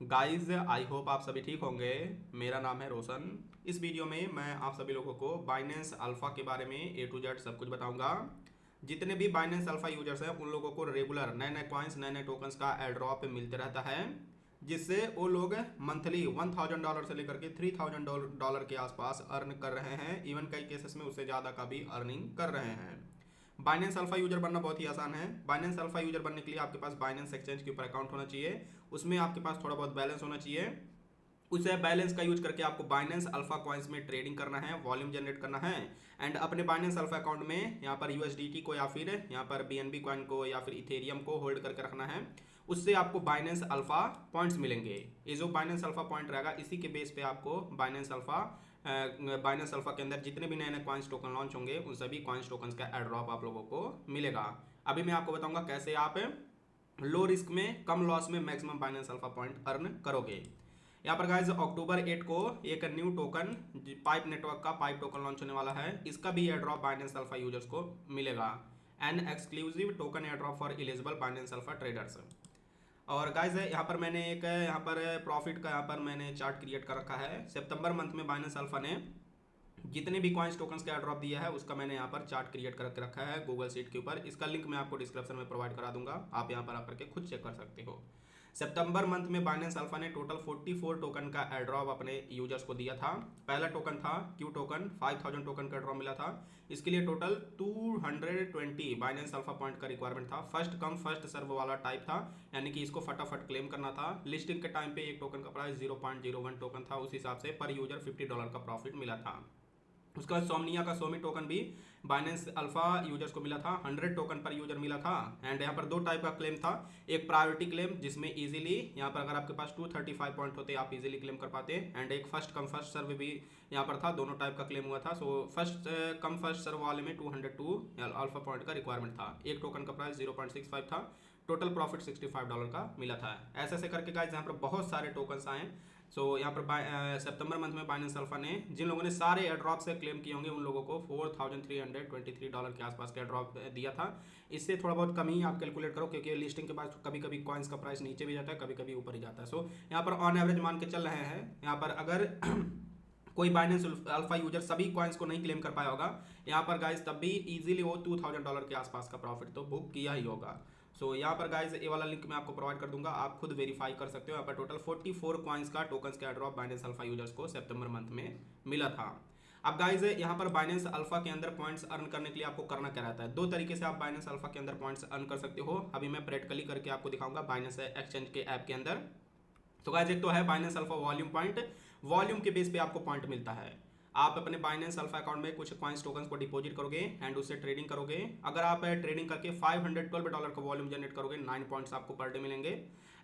Guys I hope आप सभी ठीक होंगे। मेरा नाम है रोशन। इस वीडियो में मैं आप सभी लोगों को बाइनेंस अल्फा के बारे में ए टू जेड सब कुछ बताऊंगा। जितने भी बाइनेंस अल्फा यूजर्स हैं उन लोगों को रेगुलर नए नए कॉइन्स नए नए टोकन्स का एयर ड्रॉप मिलते रहता है, जिससे वो लोग मंथली $1000 से लेकर के $3000 के आसपास अर्न कर रहे हैं। इवन कई केसेस में उससे ज़्यादा का भी अर्निंग कर रहे हैं। बाइनेंस अल्फा यूजर बनना बहुत ही आसान है। बाइनेंस अल्फा यूजर बनने के लिए आपके पास बाइनेंस एक्सचेंज के ऊपर अकाउंट होना चाहिए, उसमें आपके पास थोड़ा बहुत बैलेंस होना चाहिए। उस बैलेंस का यूज करके आपको बाइनेंस अल्फा कॉइन्स में ट्रेडिंग करना है, वॉल्यूम जनरेट करना है। एंड अपने बाइनेंस अल्फा अकाउंट में यहाँ पर यूएसडीटी को या फिर यहाँ पर बीएनबी कॉइन को या फिर इथेरियम को होल्ड करके रखना है। उससे आपको बाइनेंस अल्फा पॉइंट्स मिलेंगे। ये जो बाइनेंस अल्फा पॉइंट रहेगा इसी के बेस पे आपको बाइनेंस अल्फा के अंदर जितने भी नए नए कॉइन्स टोकन लॉन्च होंगे उन सभी कॉइन्स टोकन्स का एयर ड्रॉप आप लोगों को मिलेगा। अभी मैं आपको बताऊंगा कैसे आप लो रिस्क में कम लॉस में maximum Binance alpha point earn करोगे। यहाँ पर गाइज अक्टूबर 8 को एक न्यू टोकन पाइप नेटवर्क का पाइप टोकन लॉन्च होने वाला है। इसका भी air drop Binance alpha users को मिलेगा। An exclusive token air drop for eligible Binance alpha traders. और गाइज यहाँ पर मैंने एक यहाँ पर प्रॉफिट का यहाँ पर मैंने चार्ट क्रिएट कर रखा है। सितंबर मंथ में बाइनेंस अल्फा ने जितने भी कॉइन्स टोकन्स का ड्रॉप दिया है उसका मैंने यहाँ पर चार्ट क्रिएट करके रखा है गूगल शीट के ऊपर। इसका लिंक मैं आपको डिस्क्रिप्शन में प्रोवाइड करा दूंगा, आप यहाँ पर आकर के खुद चेक कर सकते हो। सितंबर मंथ में बाइनेंस अल्फा ने टोटल 44 टोकन का एयर ड्रॉप अपने यूजर्स को दिया था। पहला टोकन था क्यू टोकन, 5000 टोकन का ड्रॉप मिला था। इसके लिए टोटल 220 बाइनेंस अल्फा पॉइंट का रिक्वायरमेंट था। फर्स्ट कम फर्स्ट सर्व वाला टाइप था, यानी कि इसको फटाफट क्लेम करना था। लिस्टिंग के टाइम पे एक टोकन का प्राइस 0.01 टोकन था, उस हिसाब से पर यूजर $50 का प्रॉफिट मिला था। उसके बाद सोमनिया का सोमी टोकन भी बाइनेंस अल्फा यूजर्स को मिला था, 100 टोकन पर यूजर मिला था। एंड यहाँ पर दो टाइप का क्लेम था। एक प्रायोरिटी क्लेम जिसमें इजीली यहाँ पर अगर आपके पास 235 पॉइंट होते आप इजीली क्लेम कर पाते। एंड एक फर्स्ट कम फर्स्ट सर्व भी यहाँ पर था, दोनों टाइप का क्लेम हुआ था। So first come first serve वाले में 202 अल्फा पॉइंट का रिक्वायरमेंट था। एक टोकन का प्राइस 0.65 था। टोटल प्रॉफिट $65 का मिला था। ऐसे ऐसे करके गाइस यहाँ पर बहुत सारे टोकन्स आए। सो यहाँ पर सितंबर मंथ में बाइनेंस अल्फा ने जिन लोगों ने सारे एयर ड्रॉप से क्लेम किए होंगे उन लोगों को $4323 के आसपास का एयर ड्रॉप दिया था। इससे थोड़ा बहुत कम ही आप कैलकुलेट करो, क्योंकि लिस्टिंग के बाद कभी कभी कॉइन्स का प्राइस नीचे भी जाता है, कभी कभी ऊपर ही जाता है। सो यहाँ पर ऑन एवरेज मान के चल रहे हैं। यहाँ पर अगर कोई बाइनेंस अल्फा यूजर सभी कॉइन्स को नहीं क्लेम कर पाया होगा यहाँ पर गाइस, तब भी इजीली वो $2000 के आसपास का प्रॉफिट तो बुक किया ही होगा। सो यहाँ पर गाइस ये वाला लिंक मैं आपको प्रोवाइड कर दूंगा, आप खुद वेरीफाई कर सकते हो। यहाँ पर टोटल 44 कॉइन्स का टोकन्स का ड्रॉप बाइनेंस अल्फा यूजर्स को सितंबर मंथ में मिला था। अब गाइज यहाँ पर बाइनेंस अल्फा के अंदर पॉइंट्स अर्न करने के लिए आपको करना क्या रहता है, दो तरीके से आप बाइनेंस अल्फा के अंदर पॉइंट्स अर्न कर सकते हो। अभी मैं प्रैक्टिकली करके आपको दिखाऊंगा बाइनेंस एक्सचेंज के ऐप के अंदर। तो गाइज एक तो है Binance alpha volume point. Volume के बेस पे आपको पॉइंट मिलता है। आप अपने बाइनेंस अल्फा अकाउंट में कुछ कॉइन्स टोकन्स को डिपॉजिट करोगे एंड उससे ट्रेडिंग करोगे। अगर आप ट्रेडिंग करके $512 का वॉल्यूम जनरेट करोगे 9 पॉइंट्स आपको पर डे मिलेंगे।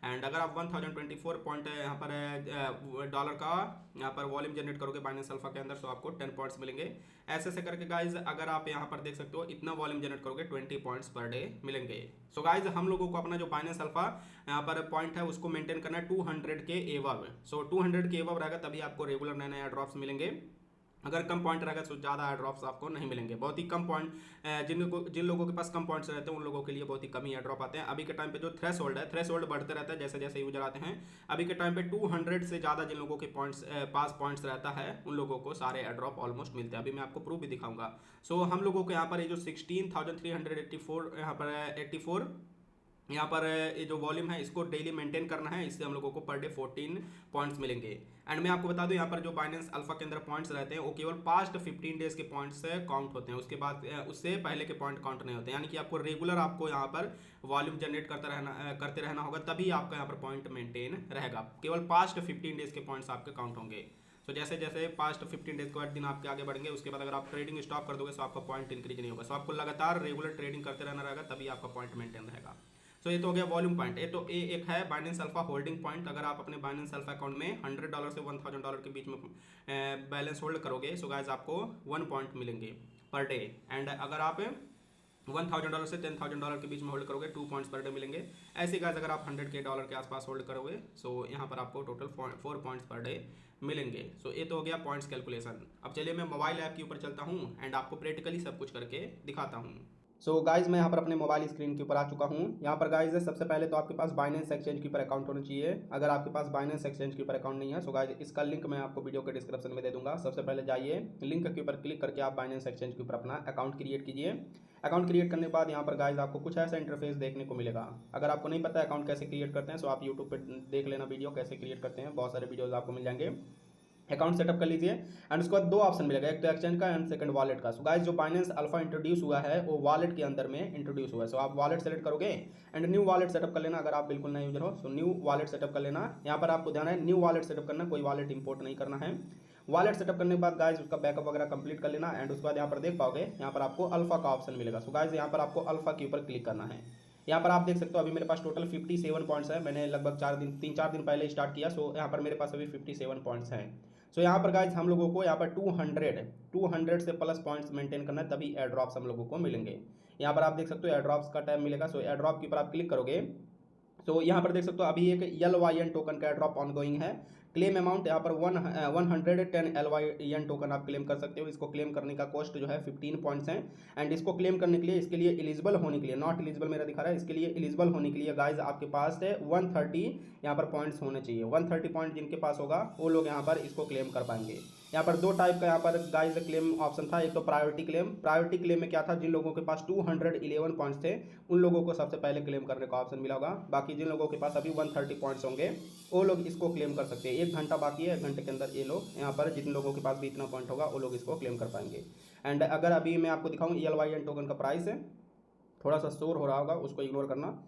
एंड अगर आप 1024 पॉइंट यहाँ पर डॉलर का यहाँ पर वॉल्यूम जनरेट करोगे बाइनेंस अल्फा के अंदर, तो आपको 10 पॉइंट्स मिलेंगे। ऐसे ऐसे करके गाइज अगर आप यहाँ पर देख सकते हो इतना वॉल्यूम जनरेट करोगे 20 पॉइंट्स पर डे मिलेंगे। सो गाइज हम लोगों को अपना जो बाइनेंस अल्फा यहाँ पर पॉइंट है उसको मेंटेन करना है 200 के एवब। सो 200 के एवब रहेगा तभी आपको रेगुलर नए नए ड्रॉप्स मिलेंगे। अगर कम पॉइंट रहेगा तो ज़्यादा एयर ड्रॉप्स आपको नहीं मिलेंगे। बहुत ही कम पॉइंट जिन लोगों के पास कम पॉइंट्स रहते हैं उन लोगों के लिए बहुत ही कम ही एयर ड्रॉप आते हैं। अभी के टाइम पे जो थ्रेश होल्ड है, थ्रेश होल्ड बढ़ते रहता है जैसे जैसे यूजर आते हैं। अभी के टाइम पे 200 से ज़्यादा जिन लोगों के पास पॉइंट्स रहता है उन लोगों को सारे एयर ड्रॉप ऑलमोस्ट मिलते हैं। अभी मैं आपको प्रूफ भी दिखाऊंगा। सो हम लोगों को यहाँ पर ये जो 16,384 यहाँ पर 84 यहाँ पर ये जो वॉल्यूम है इसको डेली मेंटेन करना है। इससे हम लोगों को पर डे 14 पॉइंट्स मिलेंगे। एंड मैं आपको बता दूं यहाँ पर जो बाइनेंस अल्फा के अंदर पॉइंट्स रहते हैं वो केवल पास्ट 15 डेज के पॉइंट्स काउंट होते हैं, उसके बाद उससे पहले के पॉइंट काउंट नहीं होते। यानी कि आपको रेगुलर आपको यहाँ पर वॉल्यूम जनरेट करते रहना होगा, तभी आपका यहाँ पर पॉइंट मेंटेन रहेगा। केवल पास्ट 15 डेज के पॉइंट्स आपके काउंट होंगे। सो जैसे जैसे पास्ट 15 डेज के बाद दिन आपके आगे बढ़ेंगे, उसके बाद अगर आप ट्रेडिंग स्टॉप कर दोगे तो आपका पॉइंट इंक्रीज नहीं होगा। सो आपको लगातार रेगुलर ट्रेडिंग करते रहना रहेगा, तभी आपका पॉइंट मेंटेन रहेगा। सो ये तो हो गया वॉल्यूम पॉइंट। ये तो एक है बाइनेंस अल्फा होल्डिंग पॉइंट। अगर आप अपने बाइनेंस अल्फा अकाउंट में $100 से $1000 के बीच में बैलेंस होल्ड करोगे सो गाइस आपको 1 पॉइंट मिलेंगे पर डे। एंड अगर आप $1000 से $10,000 के बीच में होल्ड करोगे 2 पॉइंट्स पर डे मिलेंगे। ऐसे गाइस अगर आप $100 के आसपास होल्ड करोगे सो यहाँ पर आपको टोटल 4 पॉइंट्स पर डे मिलेंगे। सो ये तो हो गया पॉइंट्स कैलकुलेशन। अब चलिए मैं मोबाइल ऐप के ऊपर चलता हूँ एंड आपको प्रैक्टिकली सब कुछ करके दिखाता हूँ। सो गाइज मैं यहाँ पर अपने मोबाइल स्क्रीन के ऊपर आ चुका हूँ। यहाँ पर गाइज सबसे पहले तो आपके पास बाइनेंस एक्सचेंज के ऊपर अकाउंट होना चाहिए। अगर आपके पास बाइनेंस एक्सचेंज के ऊपर अकाउंट नहीं है सो गाइज इसका लिंक मैं आपको वीडियो के डिस्क्रिप्शन में दे दूंगा। सबसे पहले जाइए लिंक के ऊपर क्लिक करके आप बाइनेंस एक्सचेंज के ऊपर अपना अकाउंट क्रिएट कीजिए। अकाउंट क्रिएट करने के बाद यहाँ पर गाइज आपको कुछ ऐसा इंटरफेस देखने को मिलेगा। अगर आपको नहीं पता अकाउंट कैसे क्रिएट करते हैं तो आप यूट्यूब पर देख लेना वीडियो कैसे क्रिएट करते हैं, बहुत सारे वीडियोज आपको मिल जाएंगे। अकाउंट सेटअप कर लीजिए एंड उसके बाद दो ऑप्शन मिलेगा, एक तो एक्सचेंज का एंड सेकंड वॉलेट का। सो गाइस जो बाइनेंस अल्फा इंट्रोड्यूस हुआ है वो वॉलेट के अंदर में इंट्रोड्यूस हुआ है। सो आप वॉलेट सेलेक्ट करोगे एंड न्यू वॉलेट सेटअप कर लेना। अगर आप बिल्कुल नए यूजर हो सो न्यू वॉलेट सेटअप कर लेना। यहाँ पर आपको ध्यान है न्यू वॉलेट सेटअप करना, कोई वॉलेट इंपोर्ट नहीं करना है। वॉलेट सेटअप करने के बाद गाइस उसका बैकअप वगैरह कंप्लीट कर लेना एंड उसके बाद यहाँ पर देख पाओगे यहाँ पर आपको अल्फा का ऑप्शन मिलेगा। सो गाइस यहाँ पर आपको अल्फा के ऊपर क्लिक करना है। यहाँ पर आप देख सकते हो अभी मेरे पास टोटल 57 पॉइंट्स है। मैंने लगभग 4 दिन पहले स्टार्ट किया। सो यहाँ पर मेरे पास अभी 57 पॉइंट्स हैं। सो यहाँ पर गाइज हम लोगों को यहाँ पर 200 से प्लस पॉइंट्स मेंटेन करना है तभी एयर ड्रॉप्स हम लोगों को मिलेंगे। यहाँ पर आप देख सकते हो एयर ड्रॉप्स का टाइम मिलेगा। सो एयर ड्रॉप के ऊपर आप क्लिक करोगे तो यहाँ पर देख सकते हो अभी एक LYN टोकन का एयर ड्रॉप ऑनगोइंग है। क्लेम अमाउंट यहाँ पर 110 LYN टोकन आप क्लेम कर सकते हो। इसको क्लेम करने का कॉस्ट जो है 15 पॉइंट्स हैं एंड इसको क्लेम करने के लिए इसके लिए एलिजिबल होने के लिए, नॉट एलिजिबल मेरा दिखा रहा है, इसके लिए एलिजिबल होने के लिए गाइज आपके पास है 130 यहाँ पर पॉइंट्स होने चाहिए। 130 पॉइंट जिनके पास होगा वो लोग यहाँ पर इसको क्लेम कर पाएंगे। यहाँ पर दो टाइप का यहाँ पर गाइज क्लेम ऑप्शन था। एक तो प्रायोरिटी क्लेम। प्रायोरिटी क्लेम में क्या था, जिन लोगों के पास 211 पॉइंट्स थे उन लोगों को सबसे पहले क्लेम करने का ऑप्शन मिला होगा। बाकी जिन लोगों के पास अभी 130 पॉइंट्स होंगे वो लोग इसको क्लेम कर सकते हैं। 1 घंटा बाकी है, 1 घंटे के अंदर ये लोग यहाँ पर जिन लोगों के पास भी इतना पॉइंट होगा वो लोग इसको क्लेम कर पाएंगे। एंड अगर अभी मैं आपको दिखाऊँ LYN टोकन का प्राइस है, थोड़ा सा शोर हो रहा होगा उसको इग्नोर करना।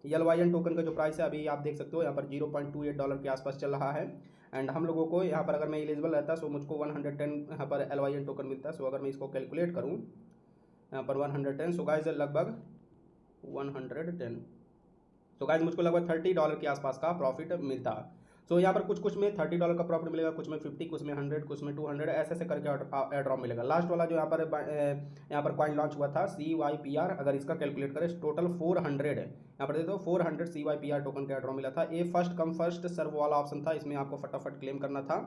LYN टोकन का जो प्राइस है अभी आप देख सकते हो यहाँ पर $0.28 के आसपास चल रहा है। एंड हम लोगों को यहाँ पर अगर मैं एलिजिबल रहता सो मुझको 110 यहाँ पर LYN टोकन मिलता है। सो अगर मैं इसको कैलकुलेट करूँ यहाँ पर 110 सो गाइज लगभग 110 सो गाइज मुझको लगभग $30 के आसपास का प्रॉफिट मिलता। सो यहाँ पर कुछ में $30 का प्रॉफिट मिलेगा, कुछ में 50, कुछ में 100, कुछ में 200, ऐसे करके एयर ड्रॉप मिलेगा। लास्ट वाला जो यहाँ पर कॉइन लॉन्च हुआ था CYPR, अगर इसका कैलकुलेट करें टोटल 400 है। यहाँ पर देखो 400 CYPR टोकन का एयर ड्रॉप मिला था। ये फर्स्ट कम फर्स्ट सर्व वाला ऑप्शन था, इसमें आपको फटाफट क्लेम करना था।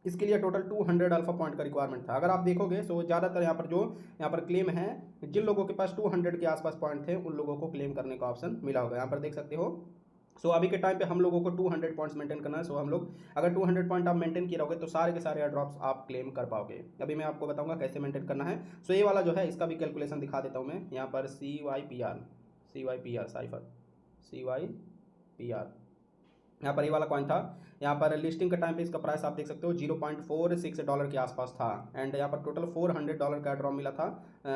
इसके लिए टोटल 200 अल्फा पॉइंट का रिक्वायरमेंट था। अगर आप देखोगे सो ज़्यादातर यहाँ पर क्लेम है, जिन लोगों के पास 200 के आसपास पॉइंट थे उन लोगों को क्लेम करने का ऑप्शन मिला होगा। यहाँ पर देख सकते हो। सो अभी के टाइम पे हम लोगों को 200 पॉइंट्स मेंटेन करना है। सो हम लोग अगर 200 पॉइंट आप मेंटेन किए रहोगे तो सारे के सारे एयर ड्रॉप्स आप क्लेम कर पाओगे। अभी मैं आपको बताऊंगा कैसे मेंटेन करना है। सो ये वाला जो है इसका भी कैलकुलेशन दिखा देता हूँ मैं। यहाँ पर CYPR यहाँ पर ये वाला कॉइन था। यहाँ पर लिस्टिंग का टाइम पे इसका प्राइस आप देख सकते हो $0.46 के आसपास था। एंड यहाँ पर टोटल $400 का ड्रॉप मिला था,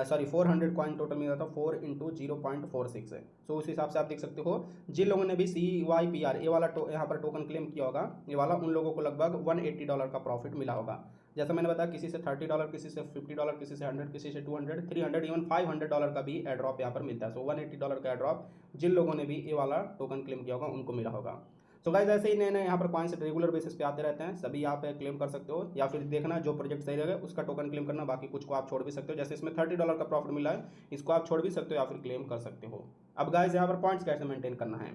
400 कॉइन टोटल मिला था, 4 × 0.46 है। सो उस हिसाब से आप देख सकते हो जिन लोगों ने भी CYPR ये वाला यहाँ पर टोकन क्लेम किया होगा ये वाला, उन लोगों को लगभग $180 का प्रॉफिट मिला होगा। जैसा मैंने बताया किसी से $30, किसी से $50, किसी से 100, किसी से 200, 300, इवन $500 का भी एयर ड्रॉप यहाँ पर मिलता है। सो $180 का एयर ड्रॉप जिन लोगों ने भी ये वाला टोकन क्लेम किया होगा उनको मिला होगा। सो गाइस ऐसे ही नए नए यहाँ पर कॉइन्स रेगुलर बेसिस पे आते रहते हैं, सभी आप क्लेम कर सकते हो या फिर देखना जो प्रोजेक्ट सही रहेगा उसका टोकन क्लेम करना, बाकी कुछ को आप छोड़ भी सकते हो। जैसे इसमें $30 का प्रॉफिट मिला है, इसको आप छोड़ भी सकते हो या फिर क्लेम कर सकते हो। अब गाइस यहाँ पर पॉइंट्स कैसे मेंटेन करना है।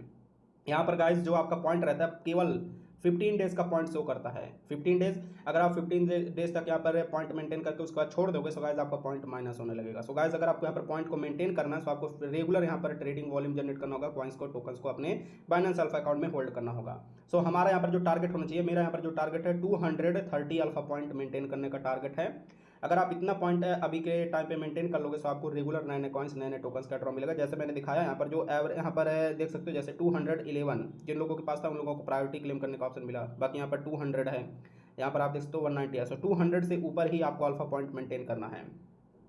यहाँ पर गाइस जो आपका पॉइंट रहता है केवल 15 डेज का पॉइंट शो करता है। 15 डेज अगर आप 15 डेज तक यहाँ पर पॉइंट मेंटेन करके उसके बाद छोड़ दोगे सो गाइस आपका पॉइंट माइनस होने लगेगा। सो गाइस अगर आपको यहाँ पर पॉइंट को मेंटेन करना है तो आपको रेगुलर यहाँ पर ट्रेडिंग वॉल्यूम जनरेट करना होगा, कॉइन्स को टोकन्स को अपने बाइनेंस अल्फा अकाउंट में होल्ड करना होगा। सो हमारा यहाँ पर जो टारगेट होना चाहिए, मेरा यहाँ पर जो टारगेट है 230 अल्फा पॉइंट मेंटेन करने का टारगेट है। अगर आप इतना पॉइंट अभी के टाइम पे मेंटेन कर लोगे तो आपको रेगुलर नए नए कॉइन्स नए नए टोकन्स का ड्रॉ मिलेगा। जैसे मैंने दिखाया यहाँ पर जो यहाँ पर देख सकते हो जैसे 211 जिन लोगों के पास था उन लोगों को प्रायोरिटी क्लेम करने का ऑप्शन मिला। बाकी यहाँ पर 200 है, यहाँ पर आप देख सकते हो 190 है। सो 200 से ऊपर ही आपको अल्फा पॉइंट मेंटेन करना है।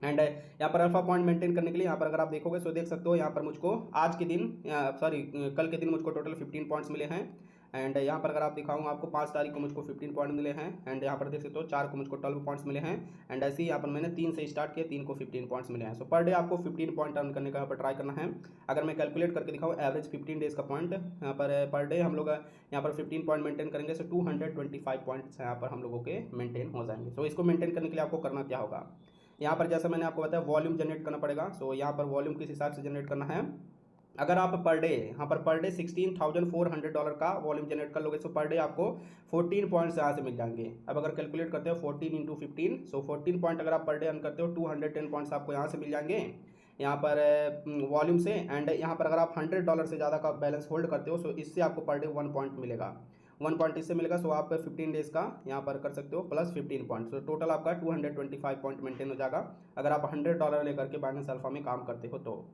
एंड यहाँ पर अल्फा पॉइंट मेंटेन करने के लिए यहाँ पर अगर आप देखोगे सो देख सकते हो यहाँ पर मुझको आज के दिन कल के दिन मुझको टोटल 15 पॉइंट्स मिले हैं। एंड यहाँ पर अगर आप दिखाऊंगा आपको 5 तारीख को मुझको 15 पॉइंट मिले हैं। एंड यहाँ पर देख सकते हो 4 को मुझको 12 पॉइंट्स मिले हैं। एंड ऐसे ही यहाँ पर मैंने 3 से स्टार्ट किया, 3 को 15 पॉइंट्स मिले हैं। सो पर डे आपको 15 पॉइंट अर्न करने का यहाँ पर ट्राई करना है। अगर मैं कैलकुलेट करके दिखाऊँ एवरेज 15 डेज का पॉइंट यहाँ पर डे हम लोग यहाँ पर 15 पॉइंट मेंटेन करेंगे। सो 225 पॉइंट्स यहाँ पर हम लोगों के मेंटेन हो जाएंगे। सो इसको मेंटेन करने के लिए आपको करना क्या होगा, यहाँ पर जैसा मैंने आपको बताया वॉल्यूम जनरेट करना पड़ेगा। सो यहाँ पर वॉल्यूम किस हिसाब से जनरेट करना है, अगर आप पर डे यहाँ पर डे $16,400 का वॉल्यूम जनरेट कर लोगे, सो पर डे आपको 14 पॉइंट्स यहाँ से मिल जाएंगे। अब अगर कैलकुलेट करते हो 14 इंटू 15, सो 14 पॉइंट अगर आप पर डे अर्न करते हो 210 पॉइंट्स आपको यहाँ से मिल जाएंगे यहाँ पर वॉल्यूम से। एंड यहाँ पर अगर आप $100 से ज़्यादा का बैलेंस होल्ड करते हो, सो इससे आपको पर डे 1 पॉइंट मिलेगा, 1 पॉइंट इससे मिलेगा। सो आप 15 डेज का यहाँ पर कर सकते हो प्लस 15 पॉइंट, सो टोटल आपका 225 पॉइंट मेंटेन हो जाएगा अगर आप $100 लेकर के बाइनेंस अल्फा में काम करते हो तो।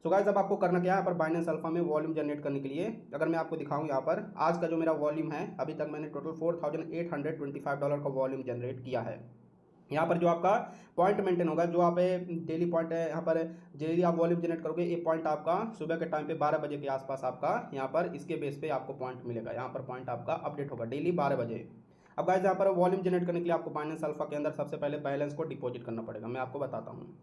सो गाइस अब आपको करना क्या है, यहाँ पर बाइनेंस अल्फा में वॉल्यूम जनरेट करने के लिए अगर मैं आपको दिखाऊं, यहाँ पर आज का जो मेरा वॉल्यूम है, अभी तक मैंने टोटल $4,825 का वॉल्यूम जनरेट किया है। यहाँ पर जो आपका पॉइंट मेंटेन होगा, जो आप डेली पॉइंट है, यहाँ पर डेली आप वॉल्यूम जनरेट करोगे, ये पॉइंट आपका सुबह के टाइम पे 12 बजे के आसपास आपका यहाँ पर इसके बेस पे आपको पॉइंट मिलेगा। यहाँ पर पॉइंट आपका अपडेट होगा डेली 12 बजे। अब गाइस यहाँ पर वॉल्यूम जनरेट करने के लिए आपको बाइनेंस अल्फा के अंदर सबसे पहले बैलेंस को डिपॉजिट करना पड़ेगा, मैं आपको बताता हूँ।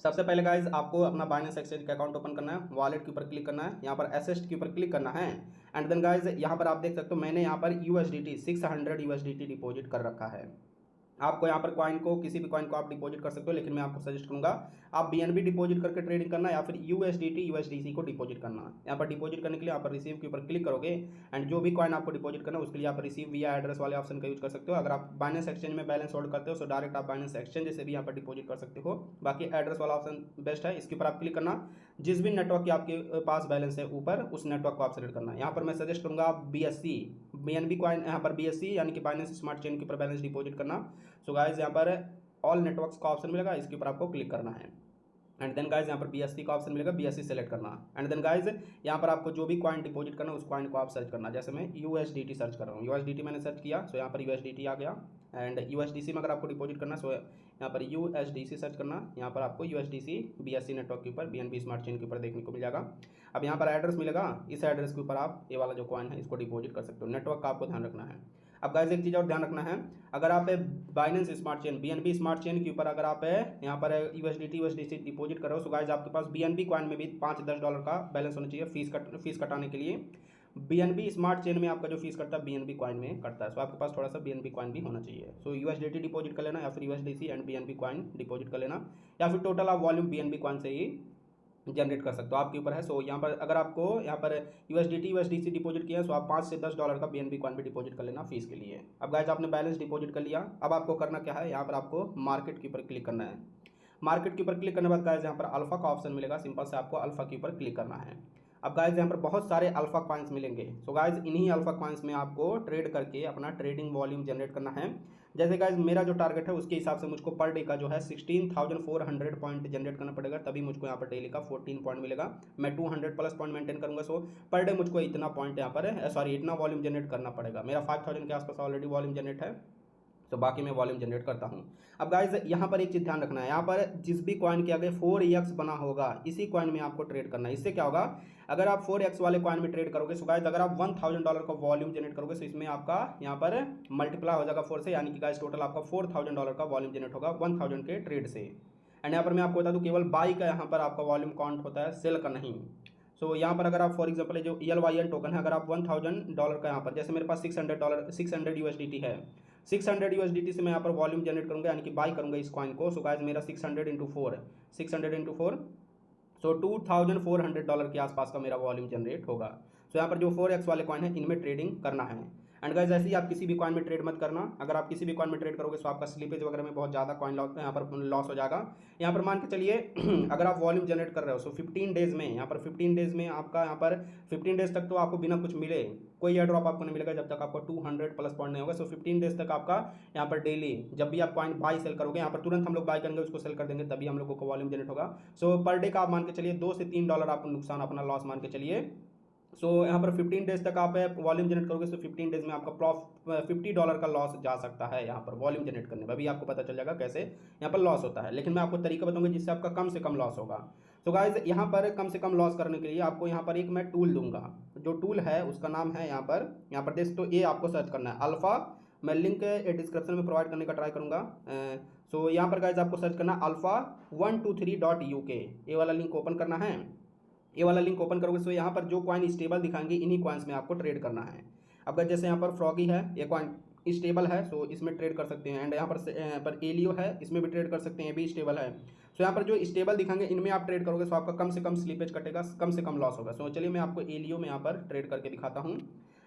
सबसे पहले गाइज आपको अपना बाइनेंस एक्सचेंज का अकाउंट ओपन करना है, वॉलेट के ऊपर क्लिक करना है, यहाँ पर एसेट के ऊपर क्लिक करना है। एंड देन गाइज यहाँ पर आप देख सकते हो मैंने यहाँ पर USDT 600 USDT डिपॉजिट कर रखा है। आपको यहाँ पर कॉइन को, किसी भी कॉइन को आप डिपॉजिट कर सकते हो, लेकिन मैं आपको सजेस्ट करूंगा आप BNB डिपॉजिट करके ट्रेडिंग करना या फिर USDT USDC को डिपॉजिट करना। यहाँ पर डिपॉजिट करने के लिए यहाँ पर रिसीव के ऊपर क्लिक करोगे एंड जो भी कॉइन आपको डिपॉजिट करना है उसके लिए आप रिसीव विया एड्रेस वाले ऑप्शन का यूज कर सकते हो। अगर आप बाइनेंस एक्सचेंज में बैलेंस होल्ड करते हो तो डायरेक्ट आप बाइनेंस एक्सचेंज से भी यहाँ पर डिपॉजिट कर सकते हो, बाकी एड्रेस वाला ऑप्शन बेस्ट है, इसके ऊपर आप क्लिक करना। जिस भी नेटवर्क की आपके पास बैलेंस है ऊपर, उस नेटवर्क को आप सेलेक्ट करना। यहाँ पर मैं सजेस्ट करूँगा आप BNB कॉइन, यहाँ पर BSC यानी कि बाइनेंस स्मार्ट चेन के ऊपर बैलेंस डिपॉजिट करना। सो गाइज यहाँ पर ऑल नेटवर्क्स का ऑप्शन मिलेगा, इसके ऊपर आपको क्लिक करना है। एंड देन गाइज यहाँ पर BSC का ऑप्शन मिलेगा, BSC सेलेक्ट करना। एंड देन गाइज यहाँ पर आपको जो भी कॉइन डिपॉजिट करना है उस कॉइन को आप सर्च करना। जैसे मैं USDT सर्च कर रहा हूँ, USDT मैंने सर्च किया, सो यहाँ पर USDT आ गया। एंड USDC में अगर आपको डिपॉजिट करना सो यहाँ पर USDC सर्च करना। यहाँ पर आपको USDC BSC नेटवर्क के ऊपर BNB स्मार्ट चेन के ऊपर देखने को मिल जाएगा। अब यहाँ पर एड्रेस मिलेगा, इस एड्रेस के ऊपर आप ये वाला जो कॉइन है इसको डिपॉजिट कर सकते हो। नेटवर्क का आपको ध्यान रखना है। अब गाइस एक चीज़ और ध्यान रखना है, अगर आप Binance smart chain BNB smart chain के ऊपर अगर आप यहाँ पर USDC डिपॉजिट कर रहे हो, सो गाइस आपके पास BNB कॉइन में भी $5-10 का बैलेंस होना चाहिए फीस कटाने के लिए। BNB स्मार्ट चेन में आपका जो फीस कटता है BNB कॉइन में कटता है, सो आपके पास थोड़ा सा BNB कॉइन भी होना चाहिए। सो USDT डिपॉजिट कर लेना या फिर USDC and BNB coin deposit कर लेना, या फिर टोटल आप वॉल्यूम BNB कॉइन से ही जनरेट कर सकते हो, आपके ऊपर है। सो यहाँ पर अगर आपको यहाँ पर USDC डिपॉजिट किया, सो आप $5 से $10 का BNB कॉइन भी डिपॉजिट कर लेना फीस के लिए। अब गाइस आपने बैलेंस डिपॉजिट कर लिया, अब आपको करना क्या है, यहाँ पर आपको मार्केट के ऊपर क्लिक करना है। मार्केट के ऊपर क्लिक करने के बाद गाइस यहाँ पर अल्फा का ऑप्शन मिलेगा, सिंपल से आपको अल्फा के ऊपर क्लिक करना है। अब गाइस यहाँ पर बहुत सारे अल्फा कॉइन्स मिलेंगे, सो गाइस इन्हीं अल्फा कॉइन्स में आपको ट्रेड करके अपना ट्रेडिंग वॉल्यूम जनरेट करना है। जैसे गाइस मेरा जो टारगेट है उसके हिसाब से मुझको पर डे का जो है 16,400 पॉइंट जनरेट करना पड़ेगा, तभी मुझको यहाँ पर डेली का 14 पॉइंट मिलेगा। मैं 200 प्लस पॉइंट मेंटेन करूंगा, सो पर डे मुझको इतना पॉइंट यहाँ पर इतना वॉल्यूम जनरेट करना पड़ेगा। मेरा 5,000 के आसपास ऑलरेडी वॉल्यूम जनरेट है, तो बाकी मैं वॉल्यूम जनरेट करता हूँ। अब गाइज यहाँ पर एक चीज़ ध्यान रखना है, यहाँ पर जिस भी कॉइन के आगे 4x बना होगा इसी कॉइन में आपको ट्रेड करना है। इससे क्या होगा, अगर आप 4x वाले कॉइन में ट्रेड करोगे, सो गाइज अगर आप $1,000 का वॉल्यूम जनरेट करोगे, तो इसमें आपका यहाँ पर मल्टीप्लाई हो जाएगा 4 से, यानी कि गाइज टोटल आपका $4,000 का वॉल्यूम जनरेट होगा 1,000 के ट्रेड से। एंड यहाँ पर मैं आपको बता दूँ केवल बाई का यहाँ पर आपका वॉल्यूम काउंट होता है, सेल का नहीं। सो यहाँ पर अगर आप फॉर एग्जांपल जो ELYN टोकन है, अगर आप $1,000 का यहाँ पर, जैसे मेरे पास $600 USDT है, 600 USDT से मैं यहाँ पर वॉल्यूम जनरेट करूँगा, यानी कि बाई करूँगा इस कॉइन को। सो गाइस मेरा 600 इंटू 4, सो $2,400 के आसपास का मेरा वॉल्यूम जनरेट होगा। सो यहाँ पर जो 4x वाले कॉइन है इनमें ट्रेडिंग करना है। एंड गाइस ऐसे ही आप किसी भी कॉइन में ट्रेड मत करना, अगर आप किसी भी कॉइन में ट्रेड करोगे तो आपका स्लीपेज वगैरह में बहुत ज़्यादा कॉइन यहाँ पर लॉस हो जाएगा। यहाँ पर मान के चलिए अगर आप वॉल्यूम जनरेट कर रहे हो, सो 15 डेज़ में यहाँ पर 15 डेज़ में आपका यहाँ पर 15 डेज़ तक तो आपको बिना कुछ मिले कोई एयर ड्रॉप आपको नहीं मिलेगा जब तक आपको 200 प्लस पॉइंट नहीं होगा। सो 15 डेज तक आपका यहाँ पर डेली जब भी आप कॉइन बाई सेल करोगे, यहाँ पर तुरंत हम लोग बाई करेंगे उसको सेल कर देंगे, तभी हम लोगों को वॉल्यूम जनरेट होगा। सो पर डे का आप मान के चलिए $2 से $3 आप नुकसान अपना लॉस मान के चलिए। सो यहाँ पर 15 डेज तक आप वॉल्यूम जनरेट करोगे, सो 15 डेज में आपका $50 का लॉस जा सकता है यहाँ पर वॉल्यूम जनरेट करने में। अभी आपको पता चल जाएगा कैसे यहाँ पर लॉस होता है, लेकिन मैं आपको तरीका बताऊंगा जिससे आपका कम से कम लॉस होगा। तो गाइज यहाँ पर कम से कम लॉस करने के लिए आपको यहाँ पर एक मैं टूल दूंगा, जो टूल है उसका नाम है यहाँ पर देख, तो ये आपको सर्च करना है अल्फा। मैं लिंक डिस्क्रिप्शन में प्रोवाइड करने का ट्राई करूँगा। सो यहाँ पर गाइज आपको सर्च करना alpha123.uk, ये वाला लिंक ओपन करना है। ये वाला लिंक ओपन करोगे, सो यहाँ पर जो कॉइन स्टेबल दिखाएंगे इन्हीं कॉइन्स में आपको ट्रेड करना है। अब जैसे यहाँ पर फ्रॉगी है, ये कॉइन स्टेबल है, सो इसमें ट्रेड कर सकते हैं। एंड यहाँ पर एलियो है, इसमें भी ट्रेड कर सकते हैं, ये भी स्टेबल है। सो यहाँ पर जो स्टेबल दिखाएंगे इनमें आप ट्रेड करोगे, सो आपका कम से कम स्लीपेज कटेगा, कम से कम लॉस होगा। सो चलिए मैं आपको एलियो में यहाँ पर ट्रेड करके दिखाता हूँ।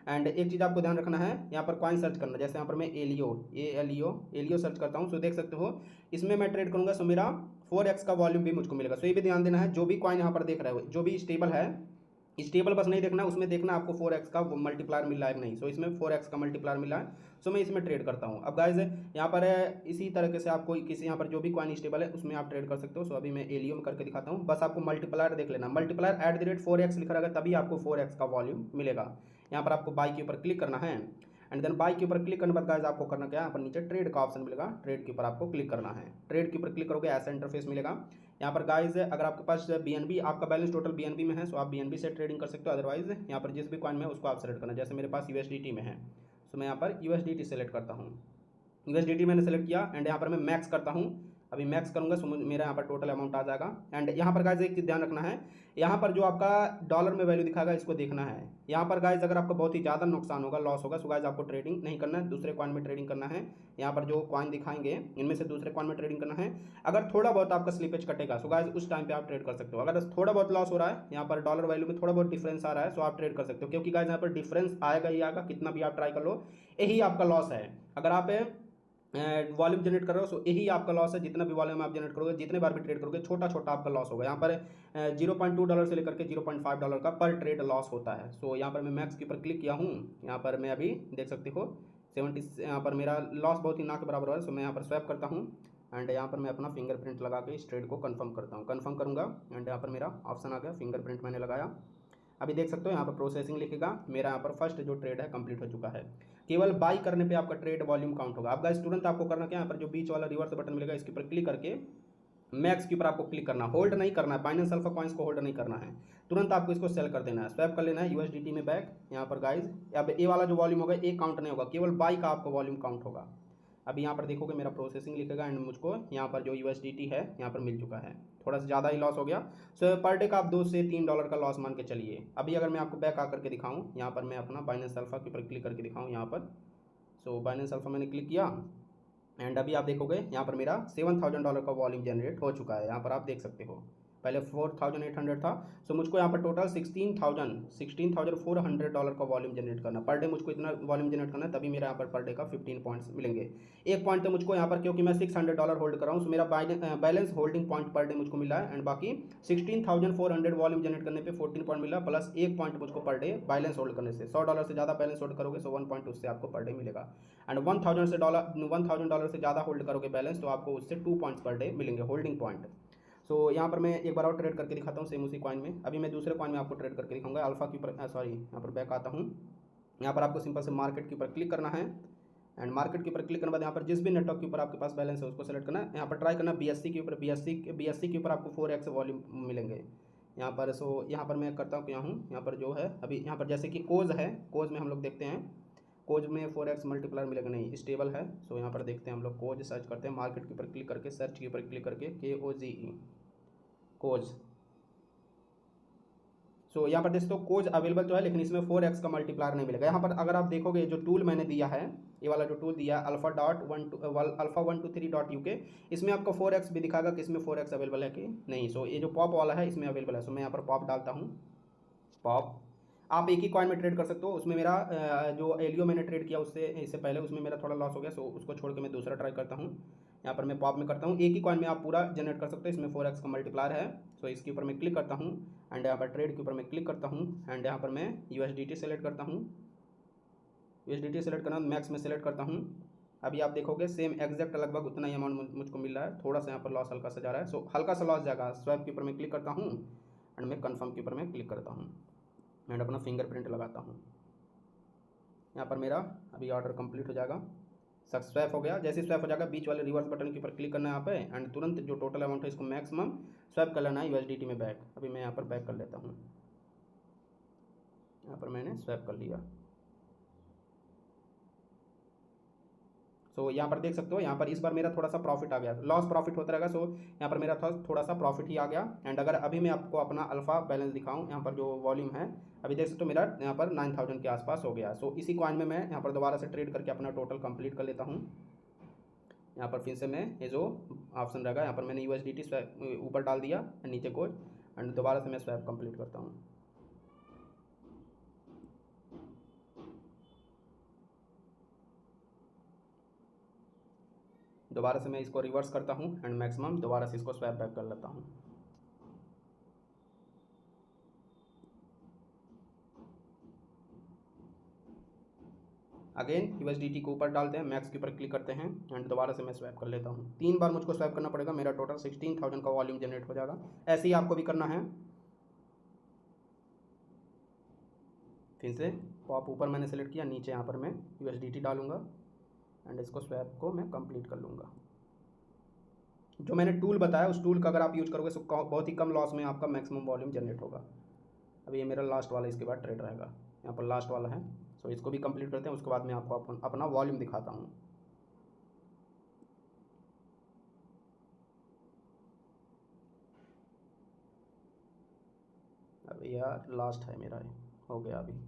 एंड एक चीज़ आपको ध्यान रखना है, यहाँ पर कॉइन सर्च करना, जैसे यहाँ पर मैं एलियो सर्च करता हूँ, सो देख सकते हो इसमें मैं ट्रेड करूँगा, सो मेरा 4x का वॉल्यूम भी मुझको मिलेगा। सो ये भी ध्यान देना है, जो भी कॉइन यहाँ पर देख रहे हो, जो भी स्टेबल है, स्टेबल बस नहीं देखना, उसमें देखना आपको 4x का मल्टीप्लायर मिल रहा है कि नहीं। सो इसमें 4x का मल्टीप्लायर मिला है, सो मैं इसमें ट्रेड करता हूँ। अब गाइज यहाँ पर इसी तरीके से आपको किसी यहाँ पर जो भी कॉइन स्टेबल है उसमें आप ट्रेड कर सकते हो। सो अभी मैं एलियो में करके दिखाता हूँ, बस आपको मल्टीप्लायर देख लेना, मल्टीप्लायर @4x लिखा रहेगा, तभी आपको 4x का वॉल्यूम मिलेगा। यहाँ पर आपको बाई के ऊपर क्लिक करना है, एंड देन बाई के ऊपर क्लिक करने के बाद गाइज आपको करना क्या है, यहाँ पर नीचे ट्रेड का ऑप्शन मिलेगा, ट्रेड के ऊपर आपको क्लिक करना है। ट्रेड के ऊपर क्लिक करोगे ऐसा इंटरफेस मिलेगा। यहाँ पर गाइज अगर आपके पास BNB, आपका बैलेंस टोटल BNB में है, सो आप BNB से ट्रेडिंग कर सकते हो। अदरवाइज यहाँ पर जिस भी कॉइन में है उसको आप सेलेक्ट करना, जैसे मेरे पास USDT में है, सो मैं यहाँ पर USDT सेलेक्ट करता हूँ। USDT मैंने सेलेक्ट किया, एंड यहाँ पर मैं मैक्स करता हूँ। अभी मैक्स करूँगा, सो मेरा यहाँ पर टोटल अमाउंट आ जाएगा। एंड यहाँ पर गाइज एक चीज़ ध्यान रखना है, यहाँ पर जो आपका डॉलर में वैल्यू दिखाएगा इसको देखना है। यहाँ पर गाइज अगर आपका बहुत ही ज़्यादा नुकसान होगा, लॉस होगा, सो गाइज आपको ट्रेडिंग नहीं करना है, दूसरे कॉइन में ट्रेडिंग करना है। यहाँ पर जो कॉइन दिखाएंगे इनमें से दूसरे कॉइन में ट्रेडिंग करना है। अगर थोड़ा बहुत आपका स्लिपेज कटेगा, सो गाइज उस टाइम पे आप ट्रेड कर सकते हो। अगर थोड़ा बहुत लॉस हो रहा है, यहाँ पर डॉलर वैल्यू में थोड़ा बहुत डिफरेंस आ रहा है, सो आप ट्रेड कर सकते हो, क्योंकि गाइज यहाँ पर डिफरेंस आएगा ही आएगा, कितना भी आप ट्राई कर लो, यही आपका लॉस है। अगर आप वॉल्यूम जनरेट कर रहे हो, सो यही आपका लॉस है। जितना भी वॉल्यूम आप जनरेट करोगे, जितने बार भी ट्रेड करोगे, छोटा छोटा आपका लॉस होगा। यहाँ पर $0.2 से लेकर के $0.5 का पर ट्रेड लॉस होता है। सो यहाँ पर मैं मैक्स के ऊपर क्लिक किया हूँ, यहाँ पर मैं अभी देख सकते हो 70, यहाँ पर मेरा लॉस बहुत ही ना के बराबर है। सो मैं यहाँ पर स्वैप करता हूँ, एंड यहाँ पर मैं अपना फिंगरप्रिंट लगा के इस ट्रेड को कंफर्म करता हूँ, कंफर्म करूँगा। एंड यहाँ पर मेरा ऑप्शन आ गया, फिंगरप्रिंट मैंने लगाया। अभी देख सकते हो यहाँ पर प्रोसेसिंग लिखेगा, मेरा यहाँ पर फर्स्ट जो ट्रेड है कंप्लीट हो चुका है। केवल बाई करने पे आपका ट्रेड वॉल्यूम काउंट होगा। अब गाइस तुरंत आपको करना क्या है, यहाँ पर जो बीच वाला रिवर्स बटन मिलेगा इसके ऊपर क्लिक करके मैक्स के ऊपर आपको क्लिक करना, होल्ड नहीं करना है, बाइनेंस अल्फा कॉइन्स को होल्ड नहीं करना है, तुरंत आपको इसको सेल कर देना है, स्वैप कर लेना है USDT में बैक। यहाँ पर गाइज अब ये वाला जो वॉल्यूम होगा ये काउंट नहीं होगा, केवल बाई का आपको वॉल्यूम काउंट होगा। अभी यहाँ पर देखोगे मेरा प्रोसेसिंग लिखेगा, एंड मुझको यहाँ पर जो USDT है यहाँ पर मिल चुका है। थोड़ा सा ज़्यादा ही लॉस हो गया, सो पर डे का आप $2 से $3 का लॉस मान के चलिए। अभी अगर मैं आपको बैक आकर के दिखाऊँ, यहाँ पर मैं अपना बाइनेंस अल्फा के ऊपर क्लिक करके दिखाऊँ यहाँ पर, सो बाइनेंस अल्फा मैंने क्लिक किया, एंड अभी आप देखोगे यहाँ पर मेरा $7,000 का वॉल्यूम जनरेट हो चुका है। यहाँ पर आप देख सकते हो, पहले 4,800 था, सो मुझको यहाँ पर टोटल $16,400 का वॉल्यूम जनरेट करना, पर डे मुझको इतना वॉल्यूम जनरेट करना है, तभी मेरा यहाँ पर डे का 15 पॉइंट्स मिलेंगे। एक पॉइंट तो मुझको यहाँ पर, क्योंकि मैं $600 होल्ड कर रहा हूँ, सो मेरा balance holding point per day मुझको मिला है, एंड बाकी 16,400 वॉल्यूम जनरेट करने पर 14 पॉइंट मिला, प्लस एक पॉइंट मुझको पर डे बैलेंस होल्ड करने से। $100 से ज़्यादा बैलेंस होल्ड करोगे, सो 1 पॉइंट उससे आपको पर डे मिलेगा। एंड $1,000 से ज़्यादा होल्ड करोगे बैलेंस, तो आपको उससे 2 पॉइंट्स पर डे मिलेंगे, होल्डिंग पॉइंट। सो यहाँ पर मैं एक बार और ट्रेड करके दिखाता हूँ, सेम उसी कॉइन में। अभी मैं दूसरे कॉइन में आपको ट्रेड करके दिखाऊंगा, अल्फा के ऊपर, सॉरी यहाँ पर बैक आता हूँ। यहाँ पर आपको सिंपल से मार्केट के ऊपर क्लिक करना है, एंड मार्केट के ऊपर क्लिक करने के बाद यहाँ पर जिस भी नेटवर्क के ऊपर आपके पास बैलेंस है उसको सेलेक्ट करना है। यहाँ पर ट्राई करना BSC के ऊपर, BSC के ऊपर आपको 4x वॉल्यूम मिलेंगे यहाँ पर। सो यहाँ पर मैं करता हूँ क्या हूँ, यहाँ पर जो है अभी यहाँ पर जैसे कि कोज है, कोज में हम लोग देखते हैं, कोज में 4x मल्टीप्लायर मिलेगा नहीं, स्टेबल है। सो यहाँ पर देखते हैं हम लोग, कोज सर्च करते हैं, मार्केट के ऊपर क्लिक करके, सर्च के ऊपर क्लिक करके, KOZE कोज। सो यहाँ पर देखो कोज अवेलेबल तो है, लेकिन इसमें 4x का मल्टीप्लायर नहीं मिलेगा। यहाँ पर अगर आप देखोगे जो टूल मैंने दिया है, ये वाला जो टूल दिया है alpha123.uk, इसमें आपको 4x भी दिखाएगा कि इसमें 4x अवेलेबल है कि नहीं। सो ये जो पॉप वाला है इसमें अवेलेबल है, सो मैं यहाँ पर पॉप डालता हूँ, पॉप। आप एक ही कॉइन में ट्रेड कर सकते हो, उसमें मेरा जो एलियो मैंने ट्रेड किया उससे इससे पहले उसमें मेरा थोड़ा लॉस हो गया, सो उसको छोड़ के मैं दूसरा ट्राई करता हूँ। यहाँ पर मैं पॉप में करता हूँ, एक ही कॉइन में आप पूरा जनरेट कर सकते हो, इसमें 4x का मल्टीप्लायर है। सो इसके ऊपर मैं क्लिक करता हूँ, एंड यहाँ पर ट्रेड के ऊपर मैं क्लिक करता हूँ, एंड यहाँ पर मैं USDT सेलेक्ट करता हूँ, USDT सेलेक्ट करना, मैक्स में सेलेक्ट करता हूँ। अभी आप देखोगे सेम एग्जैक्ट लगभग उतना ही अमाउंट मुझको मिल रहा है, थोड़ा सा यहाँ पर लॉस हल्का सा जा रहा है, सो हल्का सा लॉस जाएगा। स्वैप के ऊपर मैं क्लिक करता हूँ, एंड मैं कन्फर्म के ऊपर मैं क्लिक करता हूँ, एंड अपना फिंगरप्रिंट लगाता हूँ। यहाँ पर मेरा अभी ऑर्डर कंप्लीट हो जाएगा, स्वैप हो गया। जैसे स्वैप हो जाएगा, बीच वाले रिवर्स बटन के ऊपर क्लिक करना है यहाँ पे, एंड तुरंत जो टोटल अमाउंट है इसको मैक्सिमम स्वैप कर लेना है USDT में बैक। अभी मैं यहाँ पर बैक कर लेता हूँ, यहाँ पर मैंने स्वैप कर लिया। सो यहाँ पर देख सकते हो, यहाँ पर इस बार मेरा थोड़ा सा प्रॉफिट आ गया, लॉस प्रॉफिट होता रहेगा। सो यहाँ पर मेरा थोड़ा सा प्रॉफिट ही आ गया। एंड अगर अभी मैं आपको अपना अल्फा बैलेंस दिखाऊँ, यहाँ पर जो वॉल्यूम है अभी देख सकते हो मेरा यहाँ पर 9000 के आसपास हो गया। सो इसी कॉइन में मैं यहाँ पर दोबारा से ट्रेड करके अपना टोटल कंप्लीट कर लेता हूँ। यहाँ पर फिर से मैं ये जो ऑप्शन रहेगा यहाँ पर मैंने USDT स्वैप ऊपर डाल दिया नीचे को, एंड दोबारा से मैं स्वैप कंप्लीट करता हूँ। दोबारा से मैं इसको रिवर्स करता हूँ एंड मैक्सिमम दोबारा से इसको स्वैप बैक कर लेता हूँ। अगेन USDT को ऊपर डालते हैं, मैक्स के ऊपर क्लिक करते हैं एंड दोबारा से मैं स्वैप कर लेता हूँ। 3 बार मुझको स्वैप करना पड़ेगा, मेरा टोटल 16,000 का वॉल्यूम जनरेट हो जाएगा। ऐसे ही आपको भी करना है। फिर से पॉप ऊपर मैंने सेलेक्ट किया, नीचे यहाँ पर मैं USDT डालूंगा एंड इसको स्वैप को मैं कंप्लीट कर लूँगा। जो मैंने टूल बताया उस टूल का अगर आप यूज करोगे तो बहुत ही कम लॉस में आपका मैक्सिमम वॉल्यूम जनरेट होगा। अभी ये मेरा लास्ट वाला, इसके बाद ट्रेड रहेगा, यहाँ पर लास्ट वाला है। सो इसको भी कंप्लीट करते हैं, उसके बाद मैं आपको अपना वॉल्यूम दिखाता हूँ। अभी यार लास्ट है मेरा, हो गया अभी।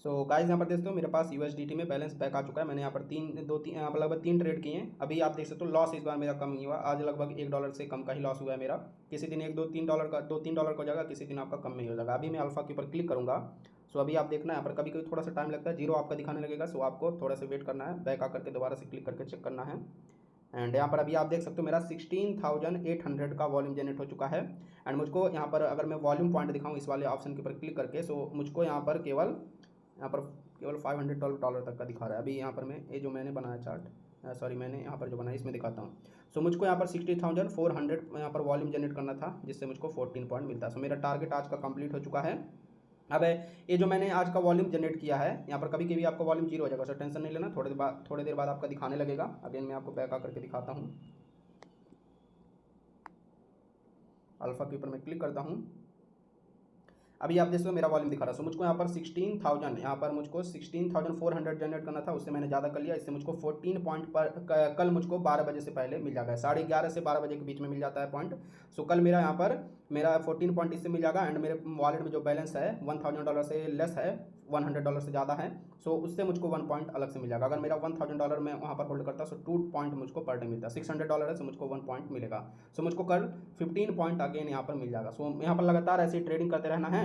सो गाइस यहाँ पर देख सकते हो मेरे पास USDT में बैलेंस बैक आ चुका है। मैंने यहाँ पर यहाँ पर लगभग 3 ट्रेड किए हैं। अभी आप देख सकते हो लॉस इस बार मेरा कम ही हुआ, आज लगभग $1 से कम का ही लॉस हुआ है मेरा। किसी दिन $2-3 का $2-3 का हो जाएगा, किसी दिन आपका कम में ही हो जाएगा। अभी मैं अल्फा के ऊपर क्लिक करूँगा। सो अभी आप देखना यहाँ पर कभी कभी थोड़ा सा टाइम लगता है, जीरो आपका दिखाने लगेगा। सो आपको थोड़ा सा वेट करना है, बैक आकर के दोबारा से क्लिक करके चेक करना है। एंड यहाँ पर अभी आप देख सकते हो मेरा 16,800 का वॉल्यूम जनरेट हो चुका है। एंड मुझको यहाँ पर अगर मैं वॉल्यूम पॉइंट दिखाऊँ इस वाले ऑप्शन के ऊपर क्लिक करके, सो मुझको यहाँ पर केवल $512 तक का दिखा रहा है। अभी यहाँ पर मैं ये जो मैंने बनाया चार्ट, सॉरी मैंने यहाँ पर जो बनाया इसमें दिखाता हूँ। सो मुझको यहाँ पर 60,400 यहाँ पर वॉल्यूम जनरेट करना था, जिससे मुझको 14 पॉइंट मिलता है। सो मेरा टारगेट आज का कंप्लीट हो चुका है। अब ये जो मैंने आज का वॉल्यूम जनरेट किया है, यहाँ पर कभी कभी आपका वॉल्यूम जीरो हो जाएगा। सो टेंशन नहीं लेना, थोड़ी देर बाद आपका दिखाने लगेगा। अगेन मैं आपको बैक आकर के दिखाता हूँ। अल्फा के ऊपर मैं क्लिक करता हूँ। अभी आप देखो मेरा वॉल्यूम दिखा रहा है। सो मुझको यहाँ पर 16,000, यहाँ पर मुझको 16,400 जनरेट करना था, उससे मैंने ज़्यादा कर लिया। इससे मुझको 14 पॉइंट पर कल मुझको 12 बजे से पहले मिल जाएगा, 11:30 से 12 बजे के बीच में मिल जाता है पॉइंट। सो कल मेरा यहाँ पर मेरा 14 पॉइंट इससे मिल जाएगा। एंड मेरे वॉलेट में जो बैलेंस है $1,000 से लेस है, $100 से ज़्यादा है। सो उससे मुझको 1 पॉइंट अलग से मिल जाएगा। अगर मेरा $1,000 में वहाँ पर होल्ड करता सो 2 पॉइंट मुझको पर डे मिलता है। $600 है, सो मुझको 1 पॉइंट मिलेगा। सो मुझको कल 15 पॉइंट अगेन यहाँ पर मिल जाएगा। सो यहाँ पर लगातार ऐसे ट्रेडिंग करते रहना है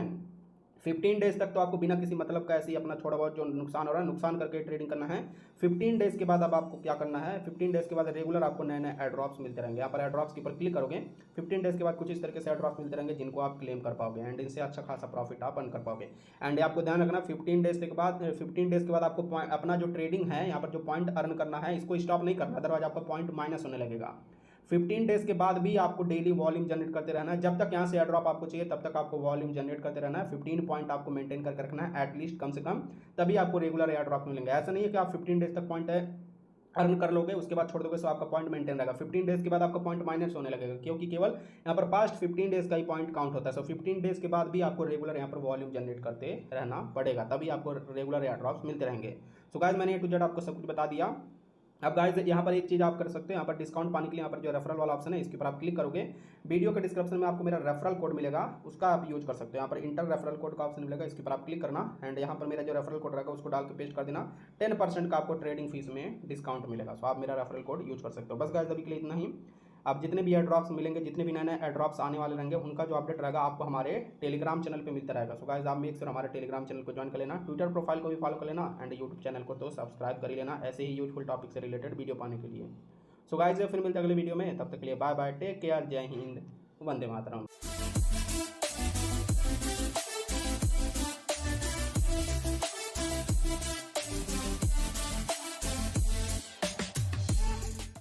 15 डेज तक। तो आपको बिना किसी मतलब का ऐसे ही अपना थोड़ा बहुत जो नुकसान हो रहा है नुकसान करके ट्रेडिंग करना है। 15 डेज के बाद अब आपको क्या करना है, 15 डेज के बाद रेगुलर आपको नए नए एड्रॉप्स मिलते रहेंगे। यहाँ पर एड्रॉप्स के ऊपर क्लिक करोगे, 15 डेज के बाद कुछ इस तरीके से एड्रॉप्स मिलते रहेंगे जिनको आप क्लेम कर पाओगे एंड इनसे अच्छा खासा प्रॉफिट आप अर्न कर पाओगे। एंड आपको ध्यान रखना 15 डेज के बाद आपको अपना जो ट्रेडिंग है यहाँ पर जो पॉइंट अर्न करना है इसको स्टॉप नहीं करना, अदरवाइज आपका पॉइंट माइनस होने लगेगा। 15 डेज के बाद भी आपको डेली वॉल्यूम जनरेट करते रहना है। जब तक यहाँ से एयरड्रॉप आपको चाहिए तब तक आपको वॉल्यूम जनरेट करते रहना है। 15 पॉइंट आपको मेंटेन करके रखना है एटलीस्ट कम से कम, तभी आपको रेगुलर एयरड्रॉप मिलेंगे। ऐसा नहीं है कि आप 15 डेज तक पॉइंट अर्न कर लोगे उसके बाद छोड़ दोगे तो आपका पॉइंट मेंटेन रहेगा। 15 डेज के बाद आपका पॉइंट माइनस होने लगेगा, क्योंकि केवल यहाँ पर पास्ट 15 डेज का ही पॉइंट काउंट होता है। सो 15 डेज के बाद भी आपको रेगुलर यहाँ पर वॉल्यूम जनरेट करते रहना पड़ेगा, तभी आपको रेगुलर एयरड्रॉप्स मिलते रहेंगे। सो गाइस मैंने A to Z आपको सब कुछ बता दिया। अब गाइस यहाँ पर एक चीज़ आप कर सकते हो, यहाँ पर डिस्काउंट पाने के लिए यहाँ पर जो रेफरल वाला ऑप्शन है इसके ऊपर आप क्लिक करोगे, वीडियो के डिस्क्रिप्शन में आपको मेरा रेफरल कोड मिलेगा, उसका आप यूज कर सकते हो। यहाँ पर इंटर रेफरल कोड का ऑप्शन मिलेगा, इसके ऊपर आप क्लिक करना एंड यहाँ पर मेरा जो रेफरल कोड रहेगा उसको डाल के पेस्ट कर देना। 10% का आपको ट्रेडिंग फीस में डिस्काउंट मिलेगा। सो आप मेरा रेफरल कोड यूज कर सकते हो। बस गाइस अभी के लिए इतना ही। अब जितने भी एयरड्रॉप्स मिलेंगे, जितने भी नए नए एयरड्रॉप्स आने वाले रहेंगे, उनका जो अपडेट रहेगा आपको हमारे टेलीग्राम चैनल पे मिलता रहेगा। सो गाइस आप मेक श्योर हमारे टेलीग्राम चैनल को ज्वाइन कर लेना, ट्विटर प्रोफाइल को भी फॉलो कर लेना एंड यूट्यूब चैनल को तो सब्सक्राइब कर ही लेना ऐसे ही यूजफुल टॉपिक से रिलेटेड वीडियो पाने के लिए। सो गाइस फिर मिलते हैं अगले वीडियो में, तब तक के लिए बाय बाय, टेक केयर, जय हिंद, वंदे मातरम।